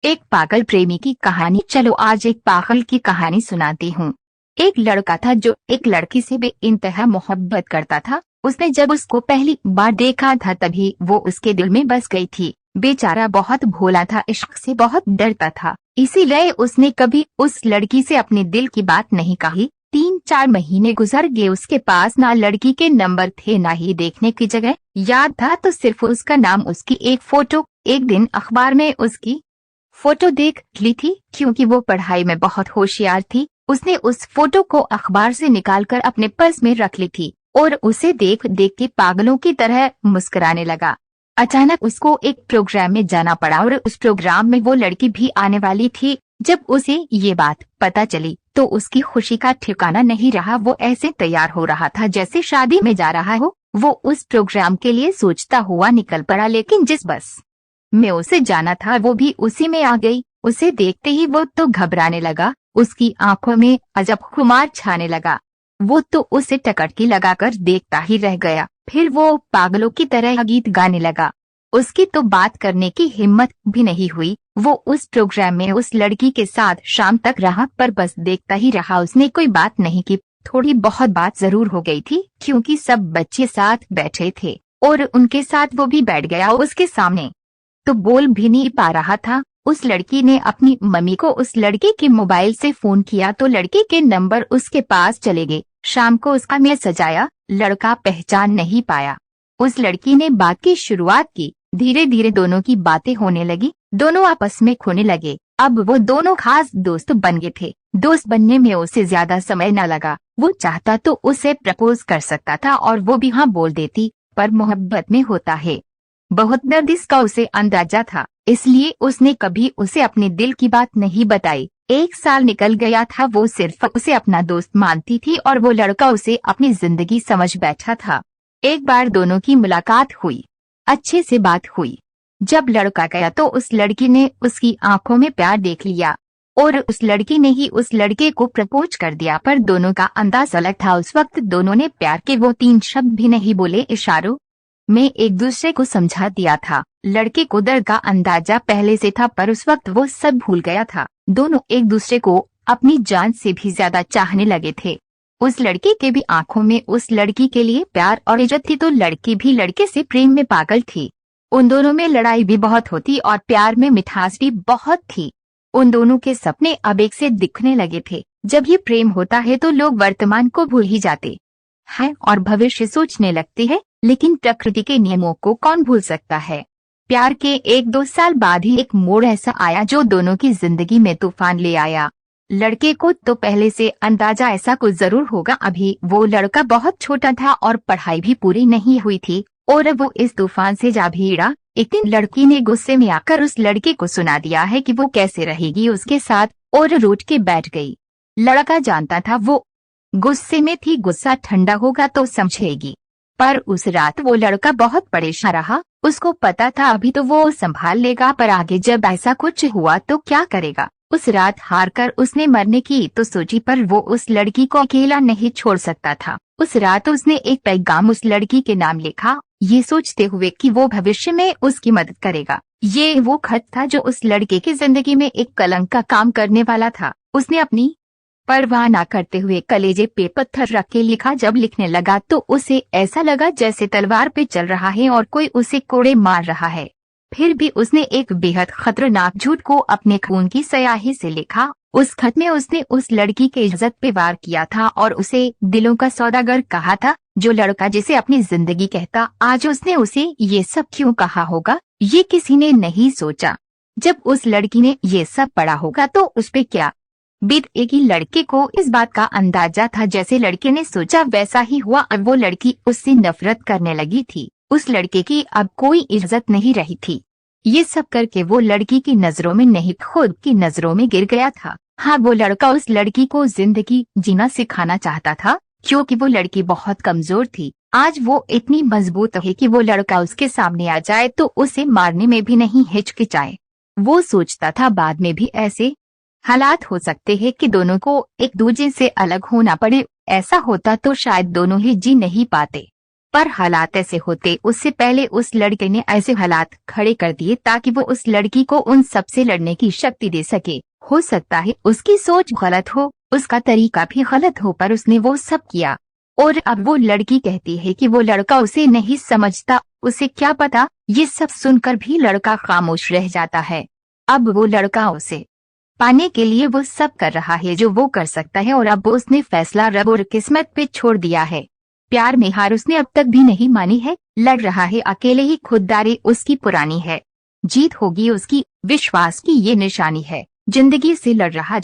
एक पागल प्रेमी की कहानी। चलो आज एक पागल की कहानी सुनाती हूँ। एक लड़का था जो एक लड़की से बेइंतहा मोहब्बत करता था। उसने जब उसको पहली बार देखा था तभी वो उसके दिल में बस गई थी। बेचारा बहुत भोला था, इश्क से बहुत डरता था, इसीलिए उसने कभी उस लड़की से अपने दिल की बात नहीं कही। 3-4 महीने गुजर गए। उसके पास ना लड़की के नंबर थे ना ही देखने की जगह याद था, तो सिर्फ उसका नाम, उसकी एक फोटो। एक दिन अखबार में उसकी फोटो देख ली थी। क्योंकि वो पढ़ाई में बहुत होशियार थी, उसने उस फोटो को अखबार से निकालकर अपने पर्स में रख ली थी और उसे देख देख के पागलों की तरह मुस्कुराने लगा। अचानक उसको एक प्रोग्राम में जाना पड़ा और उस प्रोग्राम में वो लड़की भी आने वाली थी। जब उसे ये बात पता चली तो उसकी खुशी का ठिकाना नहीं रहा। वो ऐसे तैयार हो रहा था जैसे शादी में जा रहा हो। वो उस प्रोग्राम के लिए सोचता हुआ निकल पड़ा, लेकिन जिस बस में उसे जाना था वो भी उसी में आ गई। उसे देखते ही वो तो घबराने लगा, उसकी आंखों में अजब खुमार छाने लगा। वो तो उसे टकटकी लगाकर देखता ही रह गया। फिर वो पागलों की तरह गीत गाने लगा। उसकी तो बात करने की हिम्मत भी नहीं हुई। वो उस प्रोग्राम में उस लड़की के साथ शाम तक रहा, पर बस देखता ही रहा। उसने कोई बात नहीं की। थोड़ी बहुत बात जरूर हो गई थी क्योंकि सब बच्चे साथ बैठे थे और उनके साथ वो भी बैठ गया उसके सामने, तो बोल भी नहीं पा रहा था। उस लड़की ने अपनी मम्मी को उस लड़के के मोबाइल से फोन किया तो लड़के के नंबर उसके पास चले गए। शाम को उसका मैसेज आया, लड़का पहचान नहीं पाया। उस लड़की ने बात की शुरुआत की। धीरे धीरे दोनों की बातें होने लगी, दोनों आपस में खोने लगे। अब वो दोनों खास दोस्त बन गए थे। दोस्त बनने में उसे ज्यादा समय न लगा। वो चाहता तो उसे प्रपोज कर सकता था और वो भी हाँ बोल देती, पर मोहब्बत में होता है बहुत दर्द, इसका उसे अंदाजा था। इसलिए उसने कभी उसे अपने दिल की बात नहीं बताई। 1 साल निकल गया था। वो सिर्फ उसे अपना दोस्त मानती थी और वो लड़का उसे अपनी जिंदगी समझ बैठा था। एक बार दोनों की मुलाकात हुई, अच्छे से बात हुई। जब लड़का गया तो उस लड़की ने उसकी आंखों में प्यार देख लिया और उस लड़की ने ही उस लड़के को प्रपोज कर दिया। पर दोनों का अंदाज अलग था। उस वक्त दोनों ने प्यार के वो 3 शब्द भी नहीं बोले, इशारों में एक दूसरे को समझा दिया था। लड़के को दर्द का अंदाजा पहले से था, पर उस वक्त वो सब भूल गया था। दोनों एक दूसरे को अपनी जान से भी ज्यादा चाहने लगे थे। उस लड़के के भी आंखों में उस लड़की के लिए प्यार और इज्जत थी, तो लड़की भी लड़के से प्रेम में पागल थी। उन दोनों में लड़ाई भी बहुत होती और प्यार में मिठास भी बहुत थी। उन दोनों के सपने अब एक से दिखने लगे थे। जब ये प्रेम होता है तो लोग वर्तमान को भूल ही जाते हैं और भविष्य सोचने लगते हैं, लेकिन प्रकृति के नियमों को कौन भूल सकता है। प्यार के 1-2 साल बाद ही एक मोड़ ऐसा आया जो दोनों की जिंदगी में तूफान ले आया। लड़के को तो पहले से अंदाजा ऐसा कुछ जरूर होगा। अभी वो लड़का बहुत छोटा था और पढ़ाई भी पूरी नहीं हुई थी और अब वो इस तूफान से जा भीड़ा। एक दिन लड़की ने गुस्से में आकर उस लड़के को सुना दिया है कि वो कैसे रहेगी उसके साथ, और रूठ के बैठ गई। लड़का जानता था वो गुस्से में थी, गुस्सा ठंडा होगा तो समझेगी। पर उस रात वो लड़का बहुत परेशान रहा। उसको पता था अभी तो वो संभाल लेगा, पर आगे जब ऐसा कुछ हुआ तो क्या करेगा। उस रात हार कर उसने मरने की तो सोची, पर वो उस लड़की को अकेला नहीं छोड़ सकता था। उस रात उसने एक पैगाम उस लड़की के नाम लिखा, ये सोचते हुए कि वो भविष्य में उसकी मदद करेगा। ये वो खत था जो उस लड़के की जिंदगी में एक कलंक का काम करने वाला था। उसने अपनी परवाह न करते हुए कलेजे पे पत्थर रख के लिखा। जब लिखने लगा तो उसे ऐसा लगा जैसे तलवार पे चल रहा है और कोई उसे कोड़े मार रहा है। फिर भी उसने एक बेहद खतरनाक झूठ को अपने खून की स्याही से लिखा। उस खत में उसने उस लड़की के इज्जत पे वार किया था और उसे दिलों का सौदागर कहा था। जो लड़का जिसे अपनी जिंदगी कहता, आज उसने उसे ये सब क्यों कहा होगा, ये किसी ने नहीं सोचा। जब उस लड़की ने ये सब पढ़ा होगा तो उस पे क्या बीतेगी। लड़के को इस बात का अंदाजा था, जैसे लड़के ने सोचा वैसा ही हुआ। अब वो लड़की उससे नफरत करने लगी थी। उस लड़के की अब कोई इज्जत नहीं रही थी। ये सब करके वो लड़की की नजरों में नहीं, खुद की नजरों में गिर गया था। हाँ, वो लड़का उस लड़की को जिंदगी जीना सिखाना चाहता था, क्योंकि वो लड़की बहुत कमजोर थी। आज वो इतनी मजबूत है कि वो लड़का उसके सामने आ जाए तो उसे मारने में भी नहीं हिचकिचाए। वो सोचता था बाद में भी ऐसे हालात हो सकते हैं कि दोनों को एक दूसरे से अलग होना पड़े। ऐसा होता तो शायद दोनों ही जी नहीं पाते। पर हालात ऐसे होते उससे पहले उस लड़के ने ऐसे हालात खड़े कर दिए ताकि वो उस लड़की को उन सब से लड़ने की शक्ति दे सके। हो सकता है उसकी सोच गलत हो, उसका तरीका भी गलत हो, पर उसने वो सब किया। और अब वो लड़की कहती है कि वो लड़का उसे नहीं समझता। उसे क्या पता। ये सब सुनकर भी लड़का खामोश रह जाता है। अब वो लड़का उसे पाने के लिए वो सब कर रहा है जो वो कर सकता है, और अब उसने फैसला रब और किस्मत पे छोड़ दिया है। प्यार में हार उसने अब तक भी नहीं मानी है। लड़ रहा है अकेले ही, खुददारी उसकी पुरानी है। जीत होगी उसकी, विश्वास की ये निशानी है। जिंदगी से लड़ रहा